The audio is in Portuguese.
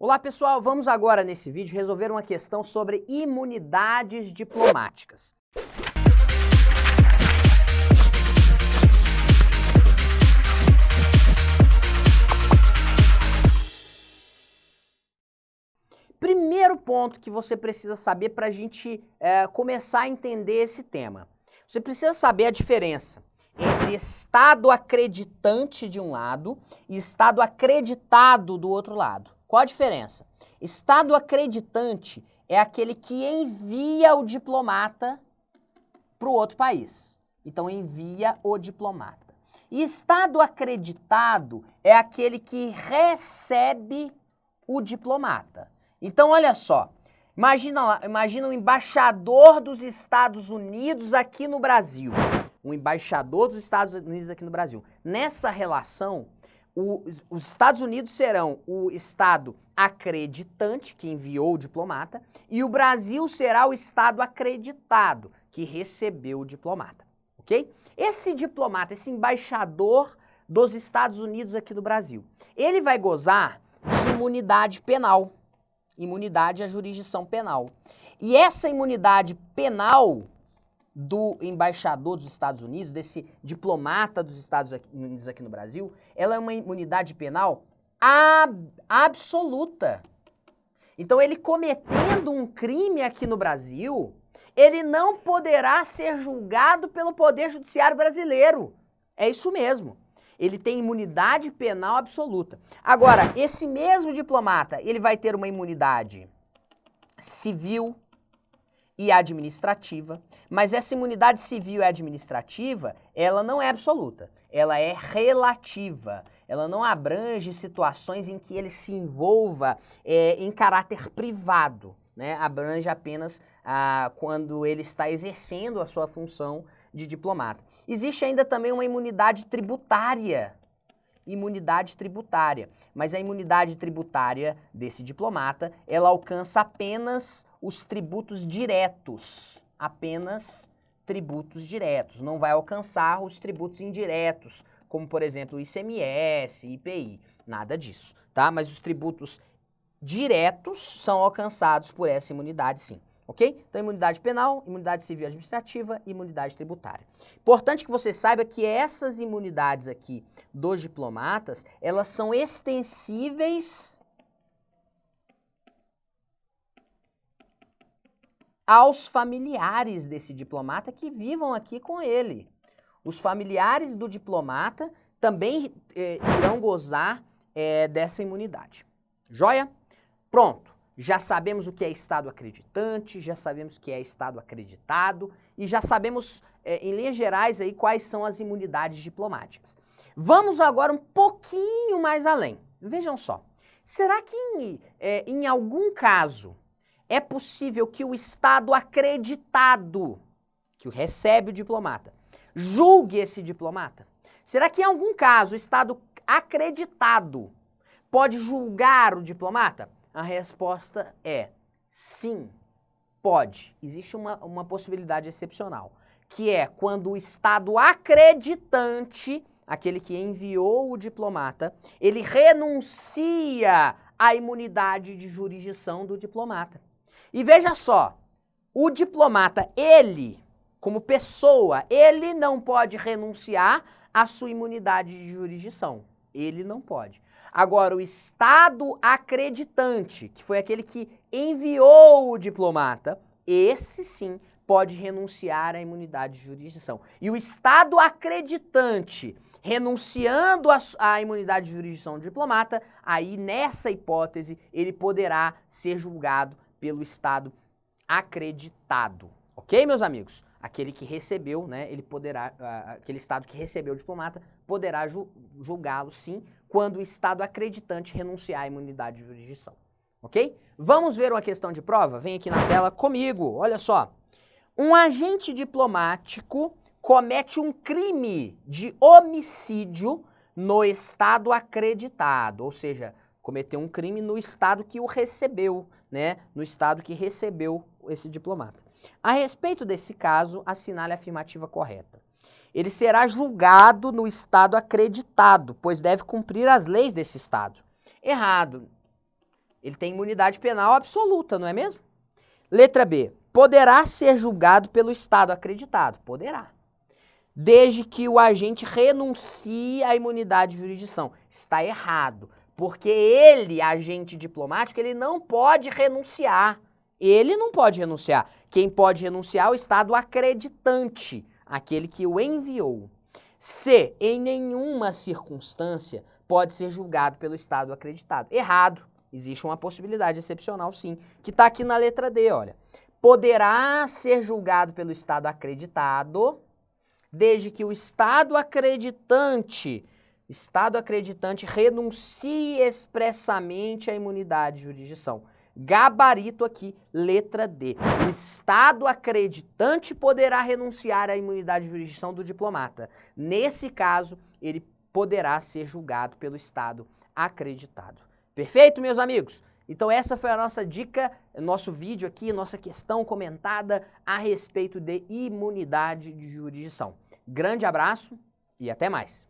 Olá pessoal, vamos agora nesse vídeo resolver uma questão sobre imunidades diplomáticas. Primeiro ponto que você precisa saber para a gente começar a entender esse tema. Você precisa saber a diferença entre Estado acreditante de um lado e Estado acreditado do outro lado. Qual a diferença? Estado acreditante é aquele que envia o diplomata para o outro país. Então, envia o diplomata. E Estado acreditado é aquele que recebe o diplomata. Então, olha só, imagina um embaixador dos Estados Unidos aqui no Brasil. Um embaixador dos Estados Unidos aqui no Brasil. Nessa relação, os Estados Unidos serão o Estado acreditante, que enviou o diplomata, e o Brasil será o Estado acreditado, que recebeu o diplomata, ok? Esse diplomata, esse embaixador dos Estados Unidos aqui no Brasil, ele vai gozar de imunidade penal, imunidade à jurisdição penal. E essa imunidade penal do embaixador dos Estados Unidos, desse diplomata dos Estados Unidos aqui no Brasil, ela é uma imunidade penal absoluta. Então, ele cometendo um crime aqui no Brasil, ele não poderá ser julgado pelo Poder Judiciário brasileiro. É isso mesmo. Ele tem imunidade penal absoluta. Agora, esse mesmo diplomata, ele vai ter uma imunidade civil e administrativa, mas essa imunidade civil e administrativa, ela não é absoluta, ela é relativa, ela não abrange situações em que ele se envolva em caráter privado, né? Abrange apenas quando ele está exercendo a sua função de diplomata. Existe ainda também uma imunidade tributária, mas a imunidade tributária desse diplomata, ela alcança apenas os tributos diretos, não vai alcançar os tributos indiretos, como por exemplo o ICMS, IPI, nada disso, tá? Mas os tributos diretos são alcançados por essa imunidade, sim. Ok? Então, imunidade penal, imunidade civil administrativa e imunidade tributária. Importante que você saiba que essas imunidades aqui dos diplomatas, elas são extensíveis aos familiares desse diplomata que vivam aqui com ele. Os familiares do diplomata também irão gozar dessa imunidade. Joia? Pronto. Já sabemos o que é Estado acreditante, já sabemos o que é Estado acreditado e já sabemos, em linhas gerais, aí, quais são as imunidades diplomáticas. Vamos agora um pouquinho mais além. Vejam só, será que em algum caso é possível que o Estado acreditado, que recebe o diplomata, julgue esse diplomata? Será que em algum caso o Estado acreditado pode julgar o diplomata? A resposta é sim, pode. Existe uma possibilidade excepcional, que é quando o Estado acreditante, aquele que enviou o diplomata, ele renuncia à imunidade de jurisdição do diplomata. E veja só, o diplomata, ele, como pessoa, ele não pode renunciar à sua imunidade de jurisdição. Ele não pode. Agora, o Estado acreditante, que foi aquele que enviou o diplomata, esse sim pode renunciar à imunidade de jurisdição. E o Estado acreditante, renunciando à imunidade de jurisdição do diplomata, aí nessa hipótese ele poderá ser julgado pelo Estado acreditado. Ok, meus amigos? Aquele que recebeu, né, ele poderá, aquele Estado que recebeu o diplomata poderá julgá-lo, sim, quando o Estado acreditante renunciar à imunidade de jurisdição. Ok? Vamos ver uma questão de prova? Vem aqui na tela comigo, olha só. Um agente diplomático comete um crime de homicídio no Estado acreditado, ou seja, cometeu um crime no Estado que o recebeu, né, no Estado que recebeu esse diplomata. A respeito desse caso, assinale a afirmativa correta. Ele será julgado no Estado acreditado, pois deve cumprir as leis desse Estado. Errado. Ele tem imunidade penal absoluta, não é mesmo? Letra B. Poderá ser julgado pelo Estado acreditado. Poderá. Desde que o agente renuncie à imunidade de jurisdição. Está errado. Porque ele, agente diplomático, ele não pode renunciar. Ele não pode renunciar. Quem pode renunciar é o Estado acreditante, aquele que o enviou. C. Em nenhuma circunstância pode ser julgado pelo Estado acreditado. Errado. Existe uma possibilidade excepcional, sim, que está aqui na letra D, olha. Poderá ser julgado pelo Estado acreditado, desde que o Estado acreditante renuncie expressamente à imunidade de jurisdição. Gabarito aqui, letra D. O Estado acreditante poderá renunciar à imunidade de jurisdição do diplomata. Nesse caso, ele poderá ser julgado pelo Estado acreditado. Perfeito, meus amigos? Então essa foi a nossa dica, nosso vídeo aqui, nossa questão comentada a respeito de imunidade de jurisdição. Grande abraço e até mais!